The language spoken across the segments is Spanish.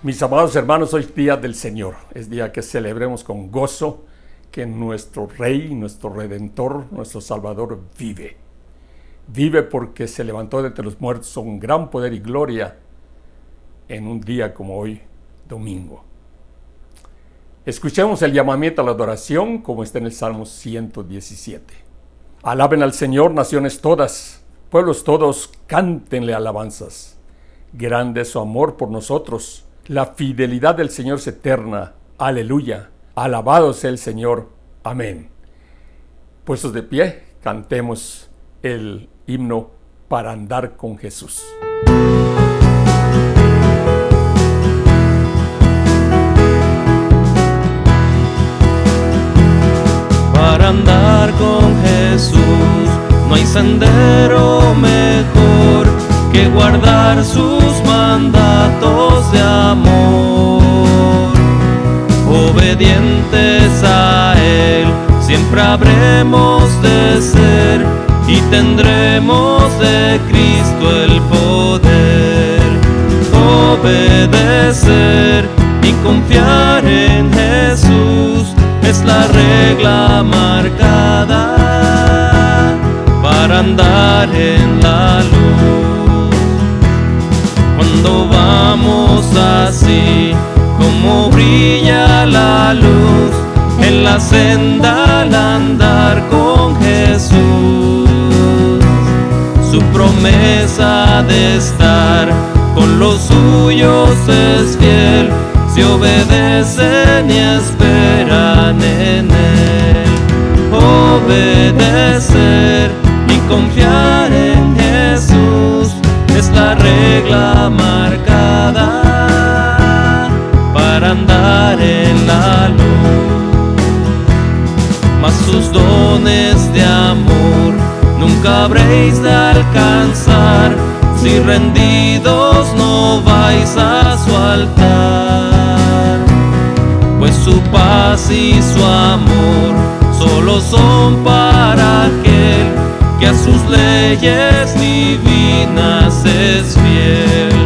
Mis amados hermanos, hoy es día del Señor, es día que celebremos con gozo que nuestro Rey, nuestro Redentor, nuestro Salvador vive. Vive porque se levantó de entre los muertos con gran poder y gloria en un día como hoy, domingo. Escuchemos el llamamiento a la adoración como está en el Salmo 117. Alaben al Señor, naciones todas, pueblos todos, cántenle alabanzas. Grande es su amor por nosotros. La fidelidad del Señor es eterna. Aleluya. Alabado sea el Señor. Amén. Puestos de pie, cantemos el himno para andar con Jesús. Para andar con Jesús no hay sendero mejor que guardar sus mandatos de amor. Obedientes a Él siempre habremos de ser y tendremos de Cristo el poder. Obedecer y confiar en Jesús es la regla marcada para andar en la luz. Cuando vamos así, como brilla la luz en la senda al andar con Jesús. Su promesa de estar con los suyos es fiel, si obedecen y esperan en Él. Obedecer y confiar en Jesús es la regla marcada para andar en la luz. Mas sus dones de amor nunca habréis de alcanzar si rendidos no vais a su altar. Pues su paz y su amor solo son para aquel que a sus leyes divinas es fiel.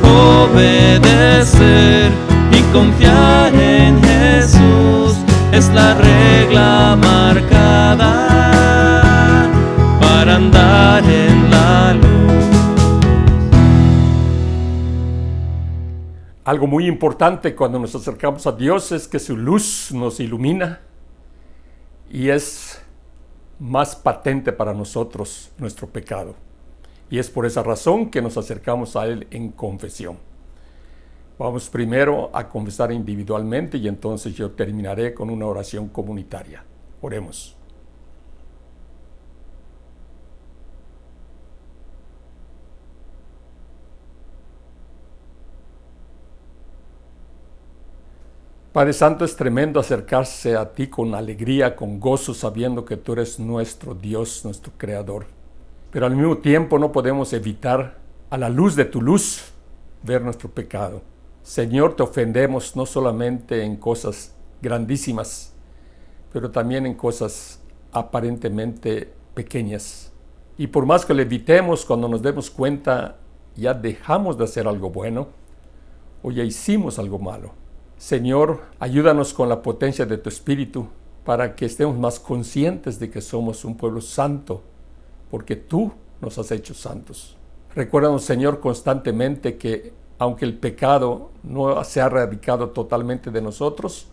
Obedecer y confiar en Jesús es la regla marcada para andar en la luz. Algo muy importante cuando nos acercamos a Dios es que su luz nos ilumina y es más patente para nosotros nuestro pecado. Y es por esa razón que nos acercamos a Él en confesión. Vamos primero a confesar individualmente y entonces yo terminaré con una oración comunitaria. Oremos. Padre Santo, es tremendo acercarse a ti con alegría, con gozo, sabiendo que tú eres nuestro Dios, nuestro Creador. Pero al mismo tiempo no podemos evitar, a la luz de tu luz, ver nuestro pecado. Señor, te ofendemos no solamente en cosas grandísimas, pero también en cosas aparentemente pequeñas. Y por más que lo evitemos, cuando nos demos cuenta, ya dejamos de hacer algo bueno o ya hicimos algo malo. Señor, ayúdanos con la potencia de tu Espíritu para que estemos más conscientes de que somos un pueblo santo, porque tú nos has hecho santos. Recuérdanos, Señor, constantemente que aunque el pecado no se ha erradicado totalmente de nosotros,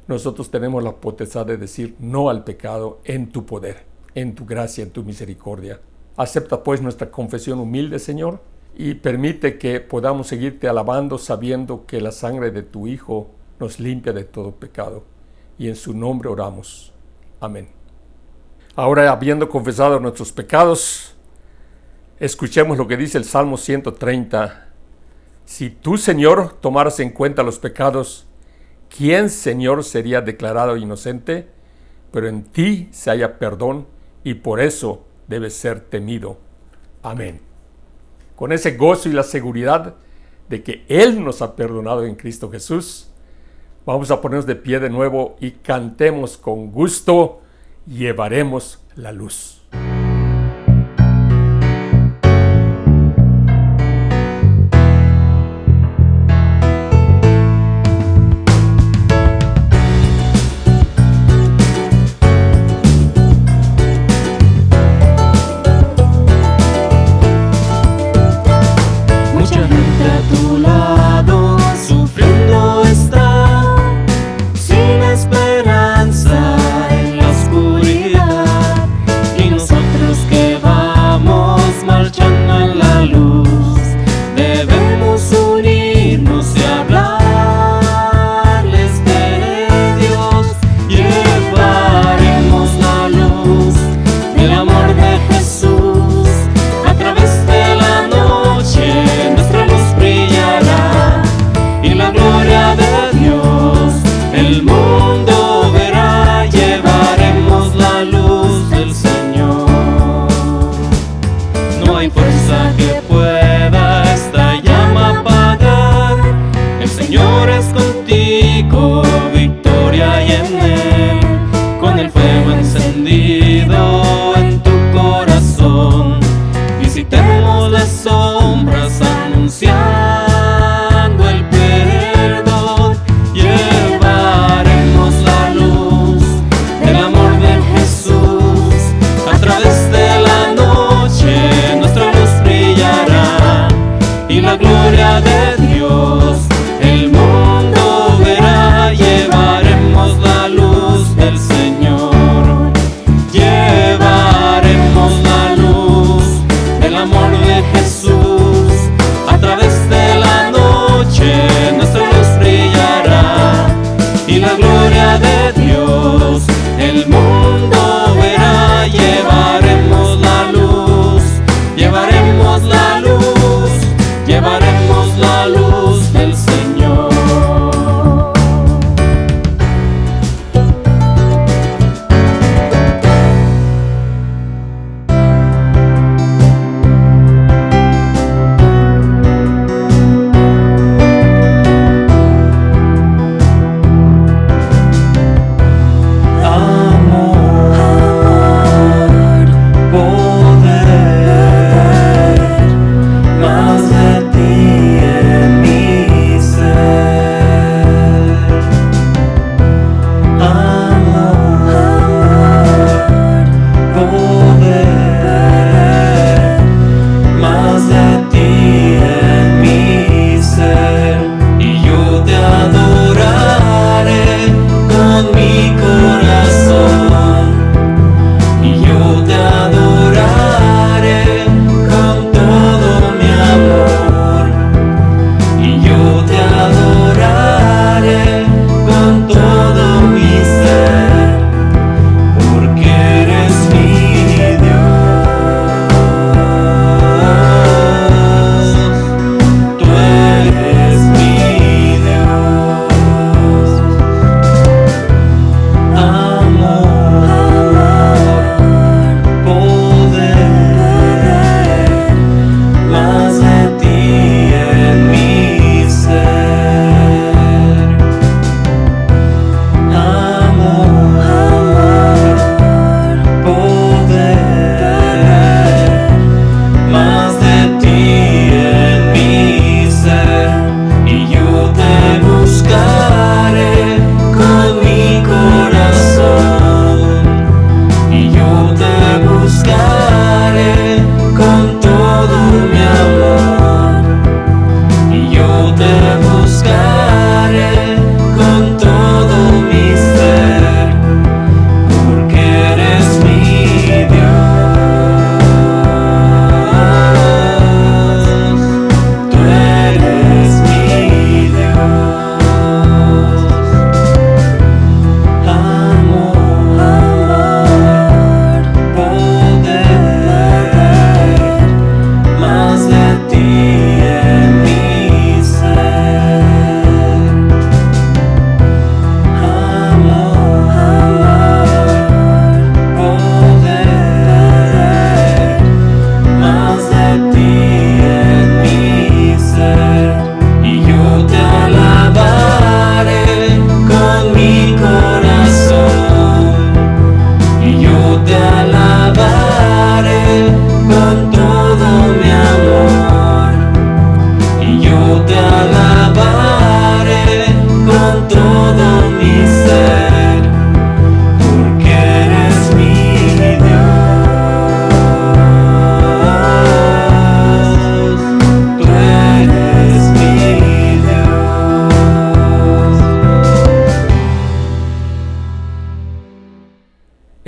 nosotros tenemos la potestad de decir no al pecado en tu poder, en tu gracia, en tu misericordia. Acepta pues nuestra confesión humilde, Señor, y permite que podamos seguirte alabando sabiendo que la sangre de tu Hijo nos limpia de todo pecado. Y en su nombre oramos. Amén. Ahora, habiendo confesado nuestros pecados, escuchemos lo que dice el Salmo 130. Si tú, Señor, tomaras en cuenta los pecados, ¿quién, Señor, sería declarado inocente? Pero en ti se halla perdón y por eso debe ser temido. Amén. Con ese gozo y la seguridad de que Él nos ha perdonado en Cristo Jesús, vamos a ponernos de pie de nuevo y cantemos con gusto, llevaremos la luz.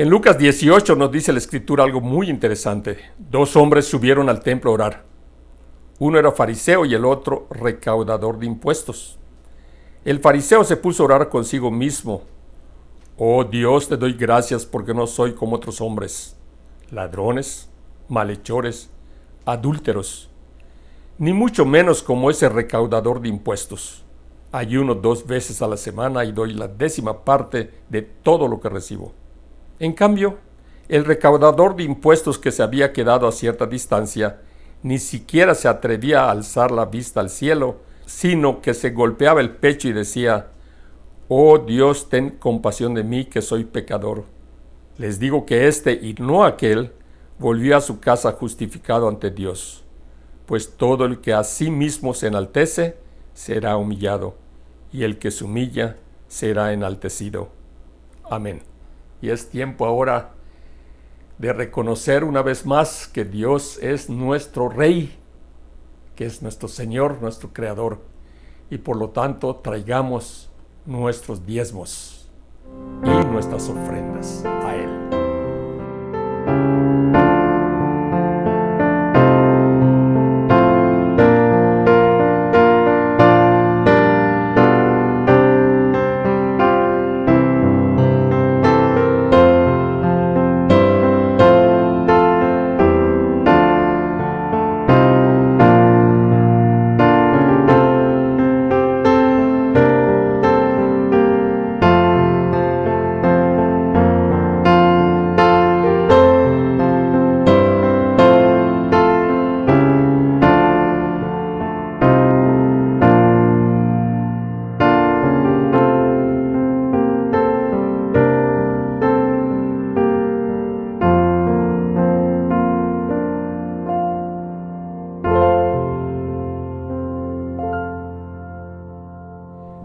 En Lucas 18 nos dice la Escritura algo muy interesante. 2 hombres subieron al templo a orar. Uno era fariseo y el otro recaudador de impuestos. El fariseo se puso a orar consigo mismo. Oh Dios, te doy gracias porque no soy como otros hombres, ladrones, malhechores, adúlteros, ni mucho menos como ese recaudador de impuestos. Ayuno 2 veces a la semana y doy la 10ª parte de todo lo que recibo. En cambio, el recaudador de impuestos, que se había quedado a cierta distancia, ni siquiera se atrevía a alzar la vista al cielo, sino que se golpeaba el pecho y decía: Oh Dios, ten compasión de mí, que soy pecador. Les digo que este y no aquel volvió a su casa justificado ante Dios, pues todo el que a sí mismo se enaltece será humillado, y el que se humilla será enaltecido. Amén. Y es tiempo ahora de reconocer una vez más que Dios es nuestro Rey, que es nuestro Señor, nuestro Creador, y por lo tanto traigamos nuestros diezmos y nuestras ofrendas a Él.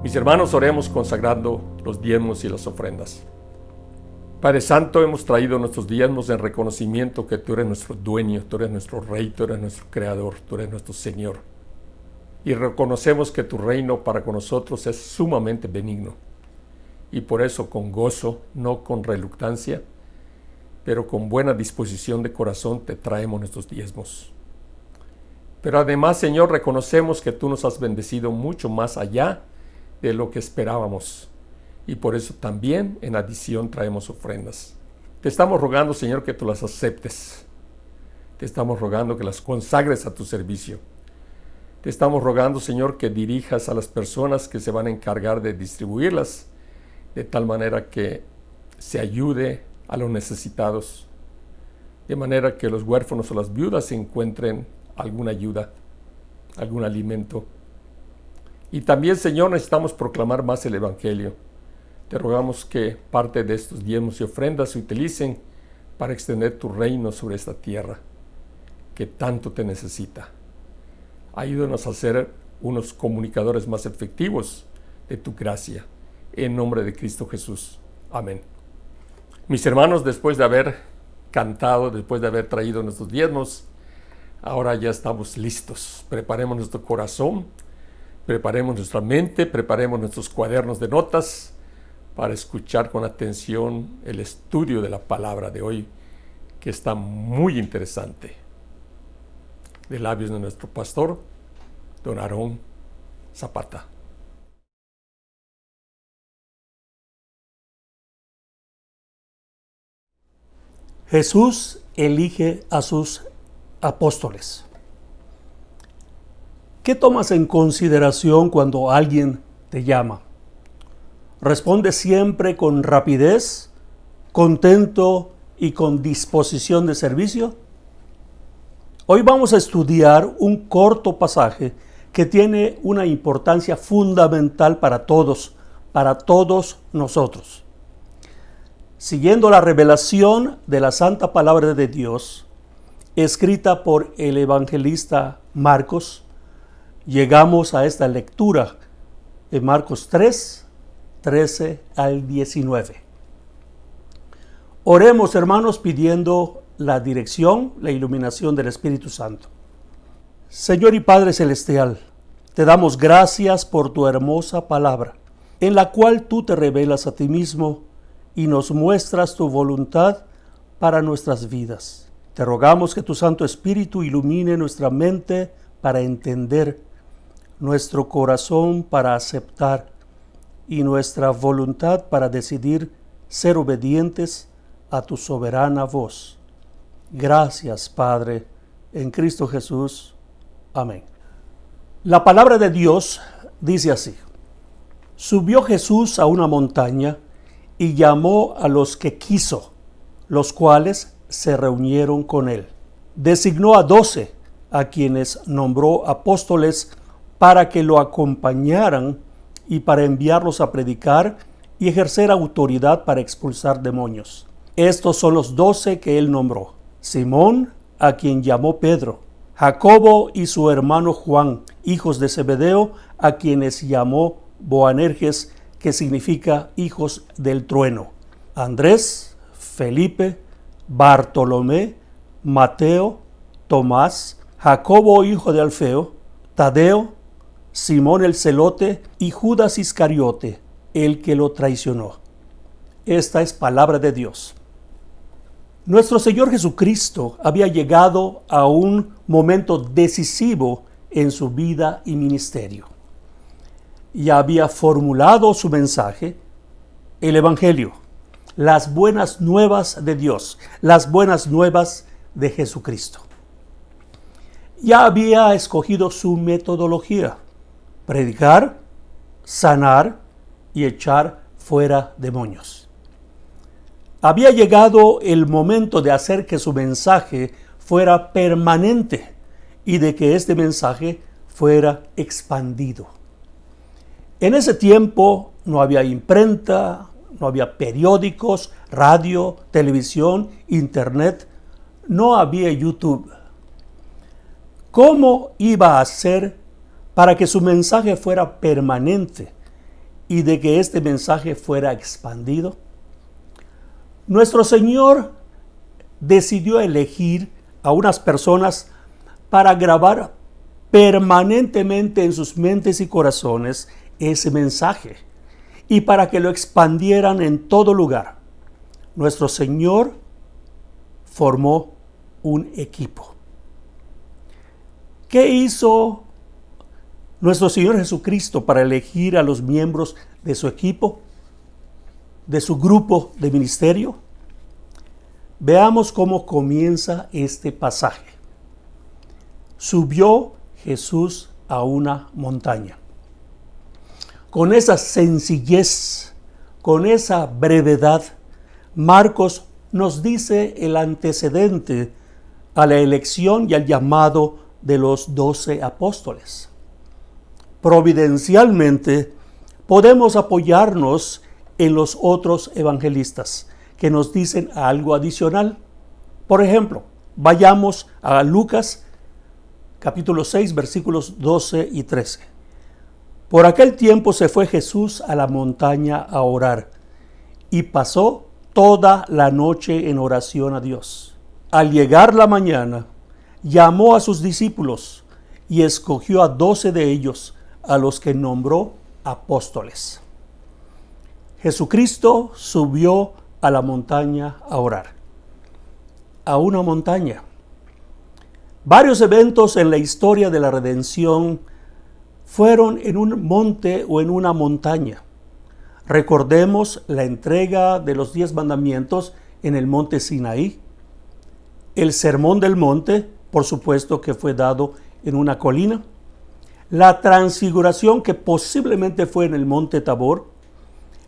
Mis hermanos, oremos consagrando los diezmos y las ofrendas. Padre Santo, hemos traído nuestros diezmos en reconocimiento que tú eres nuestro dueño, tú eres nuestro Rey, tú eres nuestro Creador, tú eres nuestro Señor. Y reconocemos que tu reino para con nosotros es sumamente benigno. Y por eso, con gozo, no con reluctancia, pero con buena disposición de corazón, te traemos nuestros diezmos. Pero además, Señor, reconocemos que tú nos has bendecido mucho más allá de lo que esperábamos, y por eso también en adición traemos ofrendas. Te estamos rogando, Señor, que tú las aceptes. Te estamos rogando que las consagres a tu servicio. Te estamos rogando, Señor, que dirijas a las personas que se van a encargar de distribuirlas, de tal manera que se ayude a los necesitados, de manera que los huérfanos o las viudas encuentren alguna ayuda, algún alimento. Y también, Señor, necesitamos proclamar más el Evangelio. Te rogamos que parte de estos diezmos y ofrendas se utilicen para extender tu reino sobre esta tierra, que tanto te necesita. Ayúdanos a ser unos comunicadores más efectivos de tu gracia. En nombre de Cristo Jesús. Amén. Mis hermanos, después de haber cantado, después de haber traído nuestros diezmos, ahora ya estamos listos. Preparemos nuestro corazón, preparemos nuestra mente, preparemos nuestros cuadernos de notas para escuchar con atención el estudio de la palabra de hoy, que está muy interesante, de labios de nuestro pastor, don Aarón Zapata. Jesús elige a sus apóstoles. ¿Qué tomas en consideración cuando alguien te llama? ¿Responde siempre con rapidez, contento y con disposición de servicio? Hoy vamos a estudiar un corto pasaje que tiene una importancia fundamental para todos nosotros. Siguiendo la revelación de la Santa Palabra de Dios, escrita por el evangelista Marcos, llegamos a esta lectura en Marcos 3, 13 al 19. Oremos, hermanos, pidiendo la dirección, la iluminación del Espíritu Santo. Señor y Padre Celestial, te damos gracias por tu hermosa palabra, en la cual tú te revelas a ti mismo y nos muestras tu voluntad para nuestras vidas. Te rogamos que tu Santo Espíritu ilumine nuestra mente para entender, nuestro corazón para aceptar y nuestra voluntad para decidir ser obedientes a tu soberana voz. Gracias, Padre, en Cristo Jesús. Amén. La palabra de Dios dice así: Subió Jesús a una montaña y llamó a los que quiso, los cuales se reunieron con él. Designó a 12, a quienes nombró apóstoles, para que lo acompañaran y para enviarlos a predicar y ejercer autoridad para expulsar demonios. Estos son los 12 que él nombró: Simón, a quien llamó Pedro; Jacobo y su hermano Juan, hijos de Zebedeo, a quienes llamó Boanerges, que significa hijos del trueno; Andrés, Felipe, Bartolomé, Mateo, Tomás, Jacobo hijo de Alfeo, Tadeo, Simón el celote y Judas Iscariote, el que lo traicionó. Esta es palabra de Dios. Nuestro Señor Jesucristo había llegado a un momento decisivo en su vida y ministerio. Ya había formulado su mensaje, el Evangelio, las buenas nuevas de Dios, las buenas nuevas de Jesucristo. Ya había escogido su metodología: predicar, sanar y echar fuera demonios. Había llegado el momento de hacer que su mensaje fuera permanente y de que este mensaje fuera expandido. En ese tiempo no había imprenta, no había periódicos, radio, televisión, internet, no había YouTube. ¿Cómo iba a hacer para que su mensaje fuera permanente y de que este mensaje fuera expandido? Nuestro Señor decidió elegir a unas personas para grabar permanentemente en sus mentes y corazones ese mensaje y para que lo expandieran en todo lugar. Nuestro Señor formó un equipo. ¿Qué hizo nuestro Señor Jesucristo para elegir a los miembros de su equipo, de su grupo de ministerio? Veamos cómo comienza este pasaje. Subió Jesús a una montaña. Con esa sencillez, con esa brevedad, Marcos nos dice el antecedente a la elección y al llamado de los 12 apóstoles. Providencialmente, podemos apoyarnos en los otros evangelistas que nos dicen algo adicional. Por ejemplo, vayamos a Lucas capítulo 6, versículos 12 y 13. Por aquel tiempo se fue Jesús a la montaña a orar y pasó toda la noche en oración a Dios. Al llegar la mañana, llamó a sus discípulos y escogió a 12 de ellos, a los que nombró apóstoles. Jesucristo subió a la montaña a orar. A una montaña. Varios eventos en la historia de la redención fueron en un monte o en una montaña. Recordemos la entrega de los 10 mandamientos en el monte Sinaí. El sermón del monte, por supuesto que fue dado en una colina. La transfiguración, que posiblemente fue en el monte Tabor.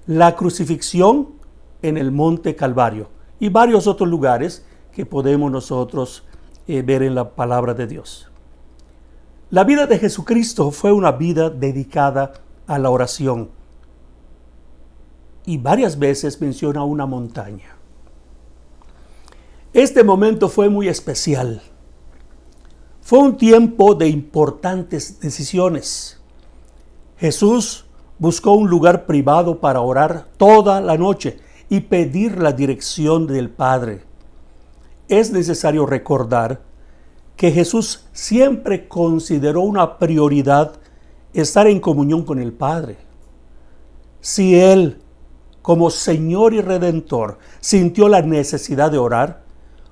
La crucifixión en el monte Calvario. Y varios otros lugares que podemos nosotros ver en la palabra de Dios. La vida de Jesucristo fue una vida dedicada a la oración. Y varias veces menciona una montaña. Este momento fue muy especial. Fue un tiempo de importantes decisiones. Jesús buscó un lugar privado para orar toda la noche y pedir la dirección del Padre. Es necesario recordar que Jesús siempre consideró una prioridad estar en comunión con el Padre. Si Él como Señor y Redentor, sintió la necesidad de orar,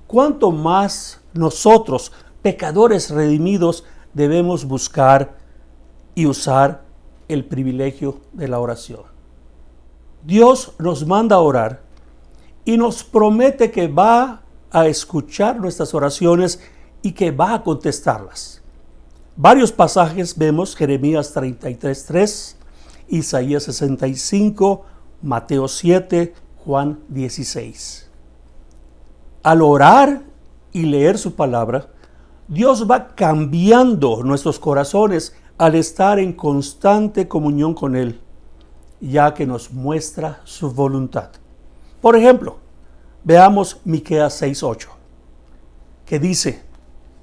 ¿cuánto más nosotros, pecadores redimidos, debemos buscar y usar el privilegio de la oración? Dios nos manda a orar y nos promete que va a escuchar nuestras oraciones y que va a contestarlas. Varios pasajes vemos: Jeremías 33:3, Isaías 65, Mateo 7, Juan 16. Al orar y leer su palabra, Dios va cambiando nuestros corazones al estar en constante comunión con Él, ya que nos muestra su voluntad. Por ejemplo, veamos Miqueas 6:8, que dice: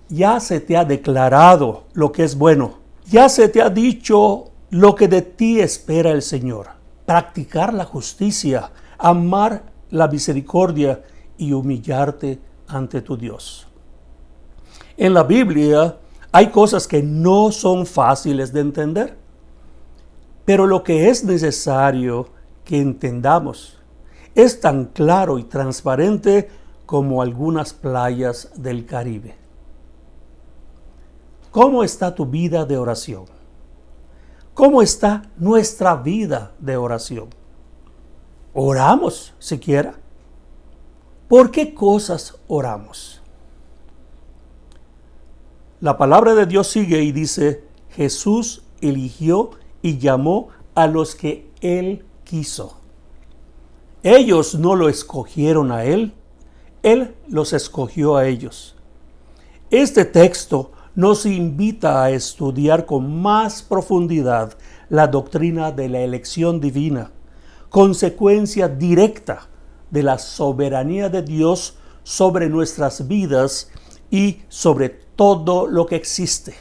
ya se te ha declarado lo que es bueno, ya se te ha dicho lo que de ti espera el Señor: practicar la justicia, amar la misericordia y humillarte ante tu Dios. En la Biblia hay cosas que no son fáciles de entender, pero lo que es necesario que entendamos es tan claro y transparente como algunas playas del Caribe. ¿Cómo está tu vida de oración? ¿Cómo está nuestra vida de oración? ¿Oramos siquiera? ¿Por qué cosas oramos? La palabra de Dios sigue y dice: Jesús eligió y llamó a los que Él quiso. Ellos no lo escogieron a Él los escogió a ellos. Este texto nos invita a estudiar con más profundidad la doctrina de la elección divina, consecuencia directa de la soberanía de Dios sobre nuestras vidas y sobre todo lo que existe.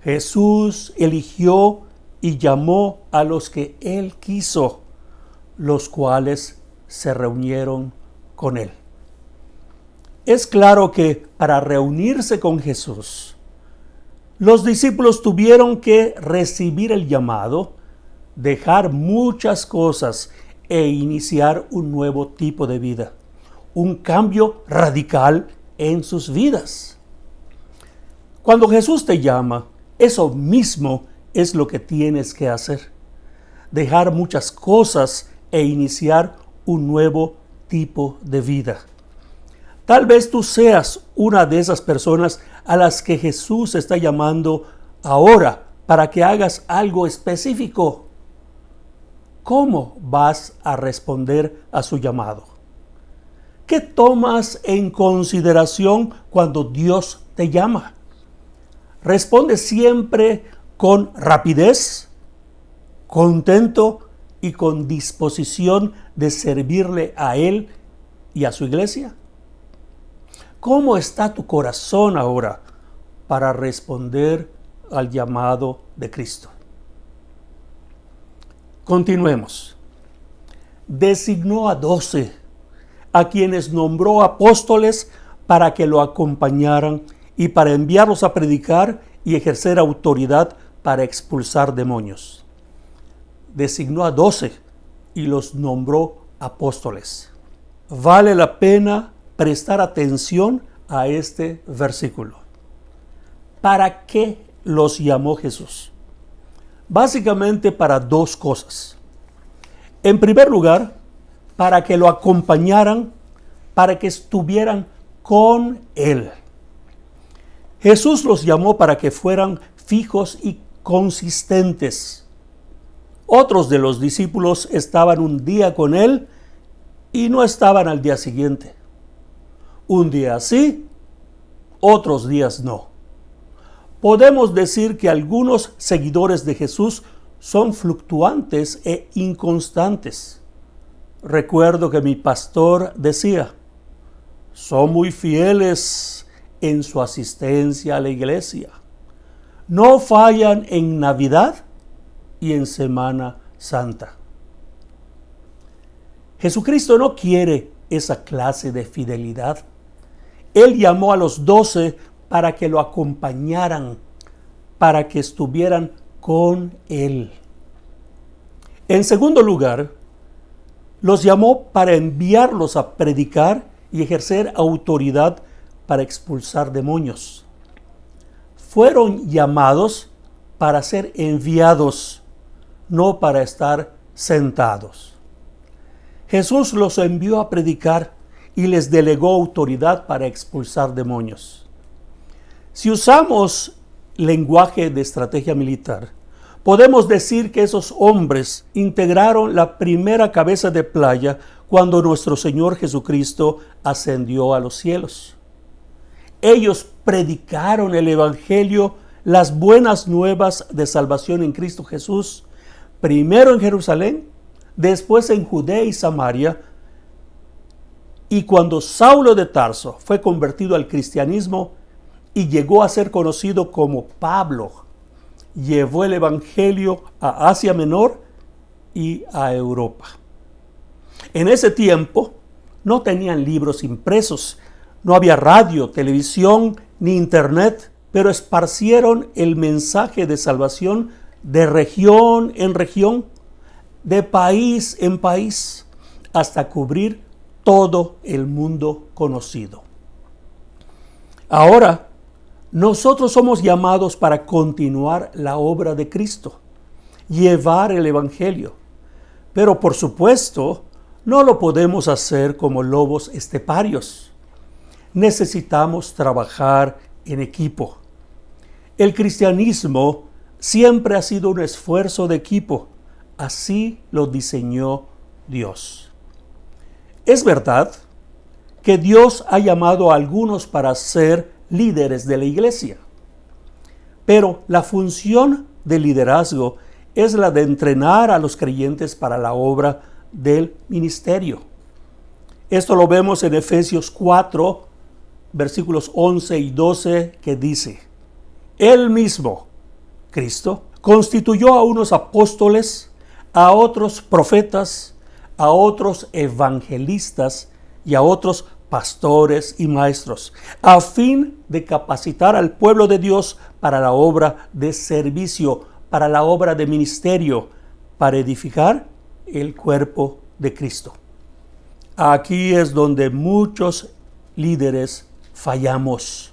Jesús eligió y llamó a los que Él quiso, los cuales se reunieron con Él. Es claro que para reunirse con Jesús, los discípulos tuvieron que recibir el llamado, dejar muchas cosas e iniciar un nuevo tipo de vida, un cambio radical en sus vidas. Cuando Jesús te llama, eso mismo es lo que tienes que hacer: dejar muchas cosas e iniciar un nuevo tipo de vida. Tal vez tú seas una de esas personas a las que Jesús está llamando ahora para que hagas algo específico. ¿Cómo vas a responder a su llamado? ¿Qué tomas en consideración cuando Dios te llama? ¿Responde siempre con rapidez, contento y con disposición de servirle a Él y a su iglesia? ¿Cómo está tu corazón ahora para responder al llamado de Cristo? Continuemos. Designó a 12, a quienes nombró apóstoles para que lo acompañaran y para enviarlos a predicar y ejercer autoridad para expulsar demonios. Designó a 12 y los nombró apóstoles. Vale la pena prestar atención a este versículo. ¿Para qué los llamó Jesús? Básicamente para dos cosas. En primer lugar, para que lo acompañaran, para que estuvieran con Él. Jesús los llamó para que fueran fijos y consistentes. Otros de los discípulos estaban un día con Él y no estaban al día siguiente. Un día sí, otros días no. Podemos decir que algunos seguidores de Jesús son fluctuantes e inconstantes. Recuerdo que mi pastor decía: son muy fieles en su asistencia a la iglesia. No fallan en Navidad y en Semana Santa. Jesucristo no quiere esa clase de fidelidad. Él llamó a los 12 para que lo acompañaran, para que estuvieran con Él. En segundo lugar, los llamó para enviarlos a predicar y ejercer autoridad para expulsar demonios. Fueron llamados para ser enviados, no para estar sentados. Jesús los envió a predicar y les delegó autoridad para expulsar demonios. Si usamos lenguaje de estrategia militar, podemos decir que esos hombres integraron la primera cabeza de playa cuando nuestro Señor Jesucristo ascendió a los cielos. Ellos predicaron el Evangelio, las buenas nuevas de salvación en Cristo Jesús, primero en Jerusalén, después en Judea y Samaria. Y cuando Saulo de Tarso fue convertido al cristianismo y llegó a ser conocido como Pablo, llevó el Evangelio a Asia Menor y a Europa. En ese tiempo no tenían libros impresos, no había radio, televisión ni internet, pero esparcieron el mensaje de salvación de región en región, de país en país, hasta cubrir todo el mundo conocido. Ahora, nosotros somos llamados para continuar la obra de Cristo, llevar el Evangelio. Pero por supuesto, no lo podemos hacer como lobos esteparios. Necesitamos trabajar en equipo. El cristianismo siempre ha sido un esfuerzo de equipo. Así lo diseñó Dios. Es verdad que Dios ha llamado a algunos para ser líderes de la iglesia, pero la función del liderazgo es la de entrenar a los creyentes para la obra del ministerio. Esto lo vemos en Efesios 4, versículos 11 y 12, que dice: Él mismo, Cristo, constituyó a unos apóstoles, a otros profetas, a otros evangelistas y a otros pastores y maestros, a fin de capacitar al pueblo de Dios para la obra de servicio, para la obra de ministerio, para edificar el cuerpo de Cristo. Aquí es donde muchos líderes fallamos.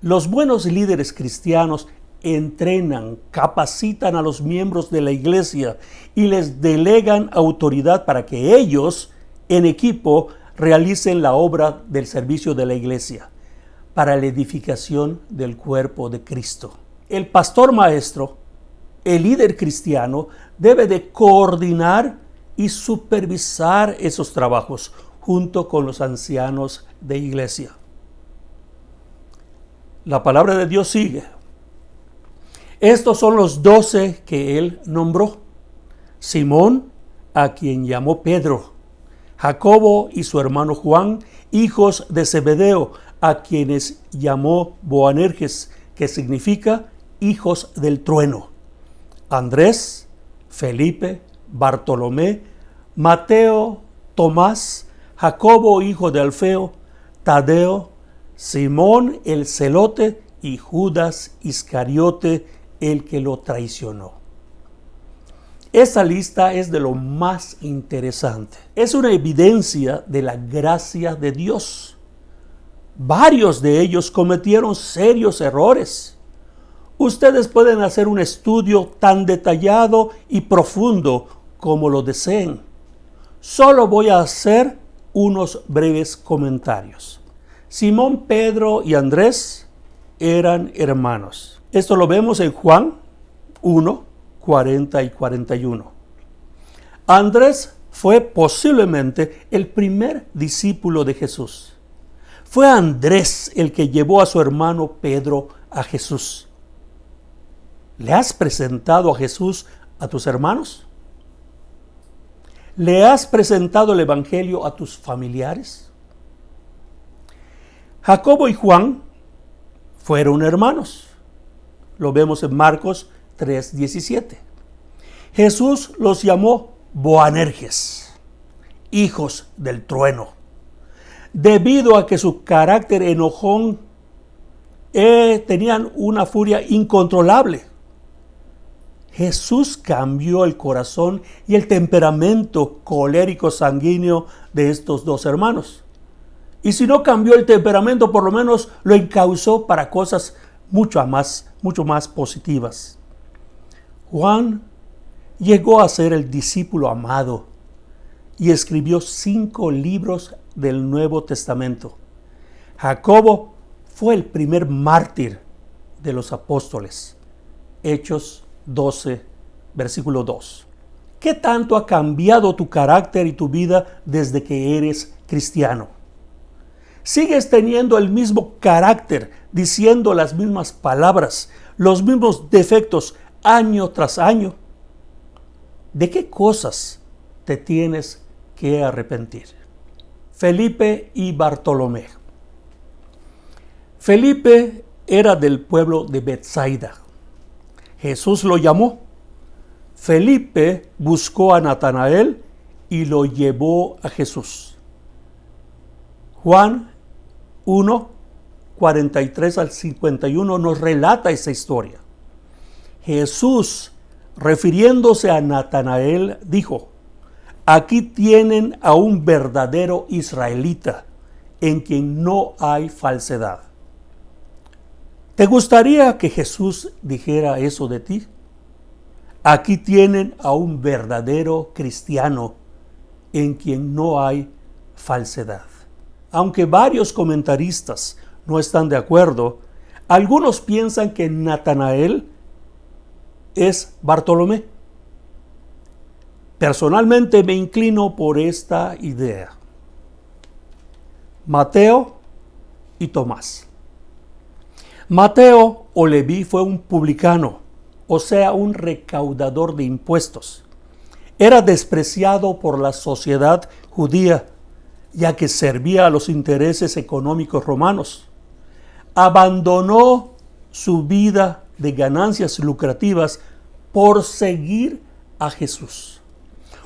Los buenos líderes cristianos entrenan, capacitan a los miembros de la iglesia y les delegan autoridad para que ellos, en equipo, realicen la obra del servicio de la iglesia para la edificación del cuerpo de Cristo. El pastor maestro, el líder cristiano, debe de coordinar y supervisar esos trabajos junto con los ancianos de iglesia. La palabra de Dios sigue. Estos son los 12 que él nombró: Simón, a quien llamó Pedro; Jacobo y su hermano Juan, hijos de Zebedeo, a quienes llamó Boanerges, que significa hijos del trueno; Andrés, Felipe, Bartolomé, Mateo, Tomás, Jacobo, hijo de Alfeo, Tadeo, Simón el celote y Judas Iscariote, el que lo traicionó. Esta lista es de lo más interesante. Es una evidencia de la gracia de Dios. Varios de ellos cometieron serios errores. Ustedes pueden hacer un estudio tan detallado y profundo como lo deseen. Solo voy a hacer unos breves comentarios. Simón, Pedro y Andrés eran hermanos. Esto lo vemos en Juan 1, 40 y 41. Andrés fue posiblemente el primer discípulo de Jesús. Fue Andrés el que llevó a su hermano Pedro a Jesús. ¿Le has presentado a Jesús a tus hermanos? ¿Le has presentado el Evangelio a tus familiares? Jacobo y Juan fueron hermanos. Lo vemos en Marcos 3:17. Jesús los llamó Boanerges, hijos del trueno, debido a que su carácter enojón tenían una furia incontrolable. Jesús cambió el corazón y el temperamento colérico sanguíneo de estos dos hermanos. Y si no cambió el temperamento, por lo menos lo encauzó para cosas mucho más positivas. Juan llegó a ser el discípulo amado y escribió 5 libros del Nuevo Testamento. Jacobo fue el primer mártir de los apóstoles. Hechos 12, versículo 2. ¿Qué tanto ha cambiado tu carácter y tu vida desde que eres cristiano? ¿Sigues teniendo el mismo carácter, diciendo las mismas palabras, los mismos defectos año tras año? ¿De qué cosas te tienes que arrepentir? Felipe y Bartolomé. Felipe era del pueblo de Betsaida. Jesús lo llamó. Felipe buscó a Natanael y lo llevó a Jesús. Juan 1, 43 al 51 nos relata esa historia. Jesús, refiriéndose a Natanael, dijo: aquí tienen a un verdadero israelita, en quien no hay falsedad. ¿Te gustaría que Jesús dijera eso de ti? Aquí tienen a un verdadero cristiano, en quien no hay falsedad. Aunque varios comentaristas no están de acuerdo, algunos piensan que Natanael es Bartolomé. Personalmente me inclino por esta idea. Mateo y Tomás. Mateo o Leví fue un publicano, o sea, un recaudador de impuestos. Era despreciado por la sociedad judía, ya que servía a los intereses económicos romanos. Abandonó su vida de ganancias lucrativas por seguir a Jesús.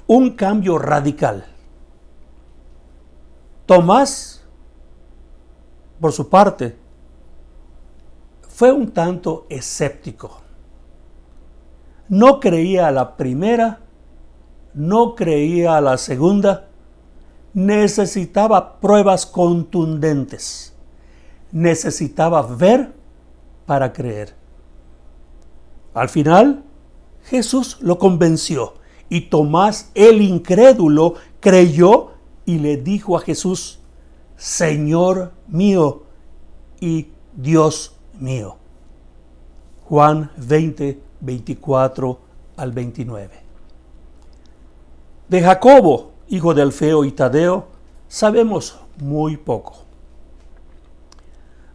Un cambio radical. Tomás, por su parte, fue un tanto escéptico. No creía a la primera, no creía a la segunda. Necesitaba pruebas contundentes. Necesitaba ver para creer. Al final, Jesús lo convenció y Tomás, el incrédulo, creyó y le dijo a Jesús: Señor mío y Dios mío. Juan 20, 24 al 29. De Jacobo, hijo de Alfeo y Tadeo, sabemos muy poco.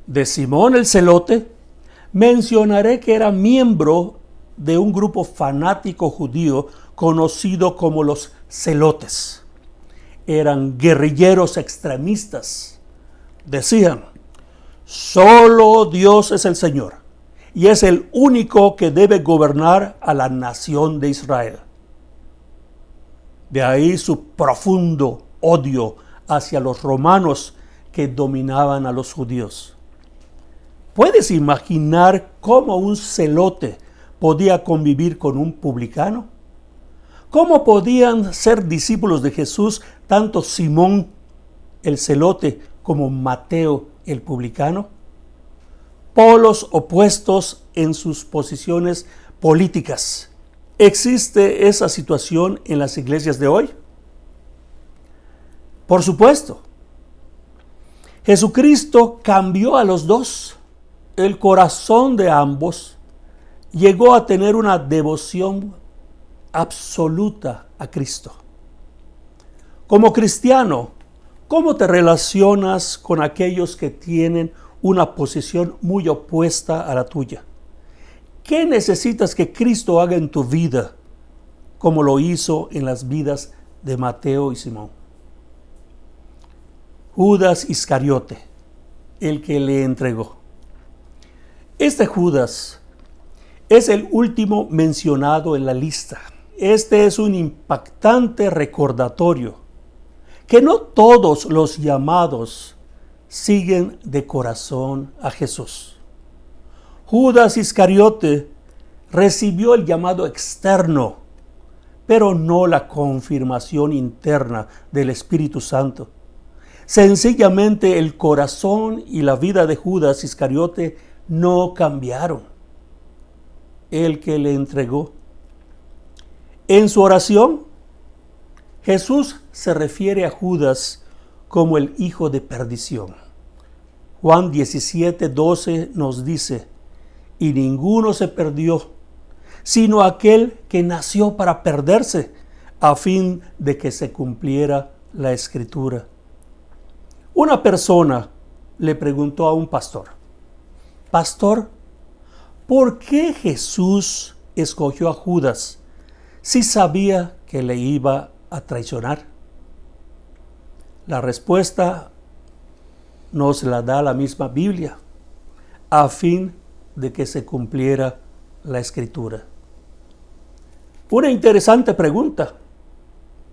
De Simón el Celote, mencionaré que era miembro de un grupo fanático judío conocido como los Celotes. Eran guerrilleros extremistas. Decían: solo Dios es el Señor y es el único que debe gobernar a la nación de Israel. De ahí su profundo odio hacia los romanos que dominaban a los judíos. ¿Puedes imaginar cómo un celote podía convivir con un publicano? ¿Cómo podían ser discípulos de Jesús tanto Simón el celote como Mateo el publicano? Polos opuestos en sus posiciones políticas. ¿Existe esa situación en las iglesias de hoy? Por supuesto. Jesucristo cambió a los dos. El corazón de ambos llegó a tener una devoción absoluta a Cristo. Como cristiano, ¿cómo te relacionas con aquellos que tienen una posición muy opuesta a la tuya? ¿Qué necesitas que Cristo haga en tu vida, como lo hizo en las vidas de Mateo y Simón? Judas Iscariote, el que le entregó. Este Judas es el último mencionado en la lista. Este es un impactante recordatorio que no todos los llamados siguen de corazón a Jesús. Judas Iscariote recibió el llamado externo, pero no la confirmación interna del Espíritu Santo. Sencillamente el corazón y la vida de Judas Iscariote no cambiaron. El que le entregó. En su oración, Jesús se refiere a Judas como el hijo de perdición. Juan 17:12 nos dice: y ninguno se perdió, sino aquel que nació para perderse, a fin de que se cumpliera la Escritura. Una persona le preguntó a un pastor: Pastor, ¿por qué Jesús escogió a Judas si sabía que le iba a traicionar? La respuesta nos la da la misma Biblia, a fin de que se cumpliera la Escritura. Una interesante pregunta: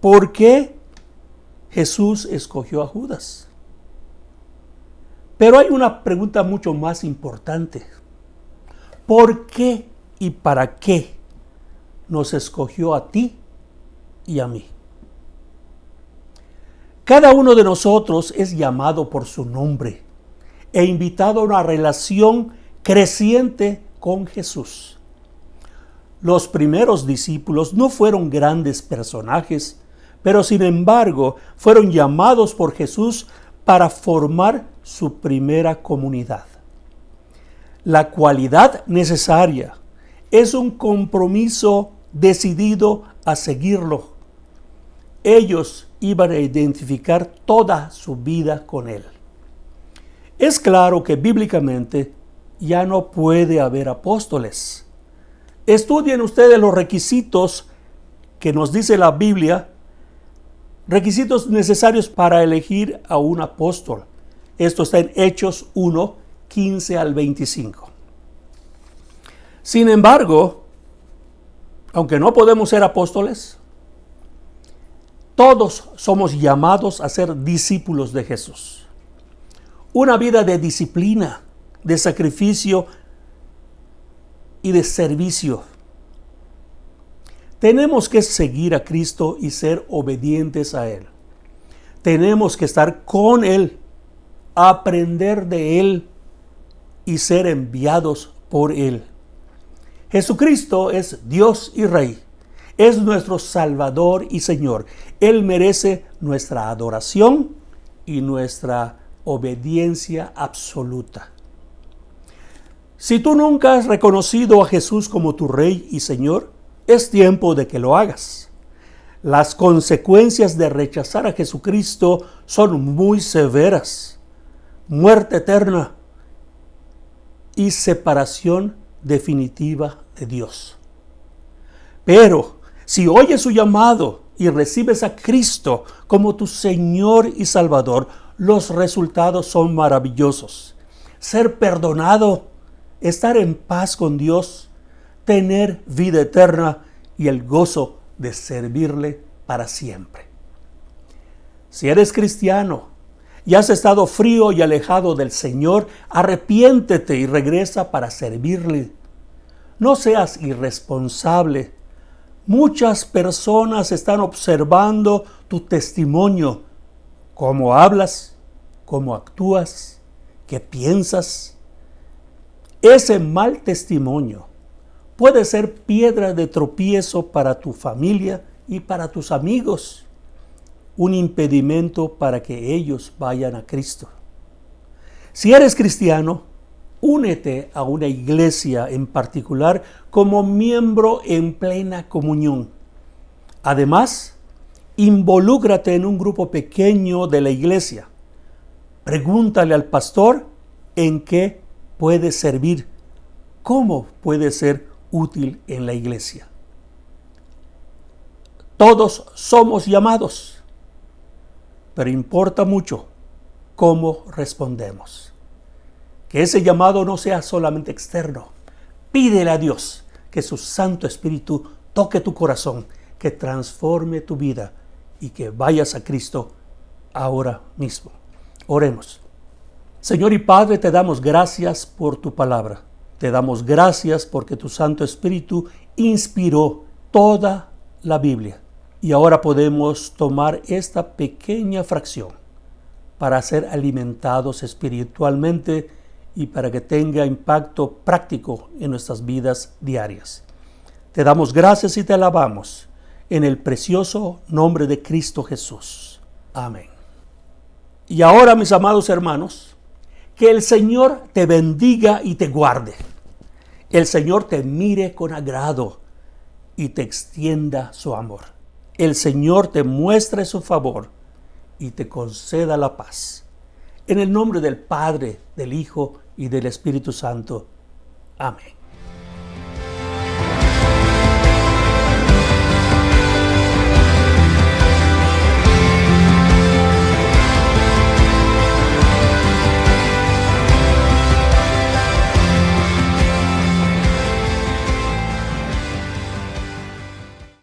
¿por qué Jesús escogió a Judas? Pero hay una pregunta mucho más importante: ¿por qué y para qué nos escogió a ti y a mí? Cada uno de nosotros es llamado por su nombre e invitado a una relación creciente con Jesús. Los primeros discípulos no fueron grandes personajes, pero sin embargo fueron llamados por Jesús para formar su primera comunidad. La cualidad necesaria es un compromiso decidido a seguirlo. Ellos iban a identificar toda su vida con Él. Es claro que bíblicamente ya no puede haber apóstoles. Estudien ustedes los requisitos que nos dice la Biblia, requisitos necesarios para elegir a un apóstol. Esto está en Hechos 1, 15 al 25. Sin embargo, aunque no podemos ser apóstoles, todos somos llamados a ser discípulos de Jesús. Una vida de disciplina, de sacrificio y de servicio. Tenemos que seguir a Cristo y ser obedientes a Él. Tenemos que estar con Él, aprender de Él y ser enviados por Él. Jesucristo es Dios y Rey. Es nuestro Salvador y Señor. Él merece nuestra adoración y nuestra obediencia absoluta. Si tú nunca has reconocido a Jesús como tu Rey y Señor, es tiempo de que lo hagas. Las consecuencias de rechazar a Jesucristo son muy severas: muerte eterna y separación definitiva de Dios. Pero si oyes su llamado y recibes a Cristo como tu Señor y Salvador, los resultados son maravillosos. Ser perdonado, estar en paz con Dios, tener vida eterna y el gozo de servirle para siempre. Si eres cristiano y has estado frío y alejado del Señor, arrepiéntete y regresa para servirle. No seas irresponsable. Muchas personas están observando tu testimonio, cómo hablas, cómo actúas, qué piensas. Ese mal testimonio puede ser piedra de tropiezo para tu familia y para tus amigos, un impedimento para que ellos vayan a Cristo. Si eres cristiano, únete a una iglesia en particular como miembro en plena comunión. Además, involúcrate en un grupo pequeño de la iglesia. Pregúntale al pastor en qué puede servir, cómo puede ser útil en la iglesia. Todos somos llamados, pero importa mucho cómo respondemos. Que ese llamado no sea solamente externo. Pídele a Dios que su Santo Espíritu toque tu corazón, que transforme tu vida y que vayas a Cristo ahora mismo. Oremos. Señor y Padre, te damos gracias por tu palabra. Te damos gracias porque tu Santo Espíritu inspiró toda la Biblia. Y ahora podemos tomar esta pequeña fracción para ser alimentados espiritualmente y para que tenga impacto práctico en nuestras vidas diarias. Te damos gracias y te alabamos en el precioso nombre de Cristo Jesús. Amén. Y ahora, mis amados hermanos, que el Señor te bendiga y te guarde. El Señor te mire con agrado y te extienda su amor. El Señor te muestre su favor y te conceda la paz. En el nombre del Padre, del Hijo y del Espíritu Santo. Amén.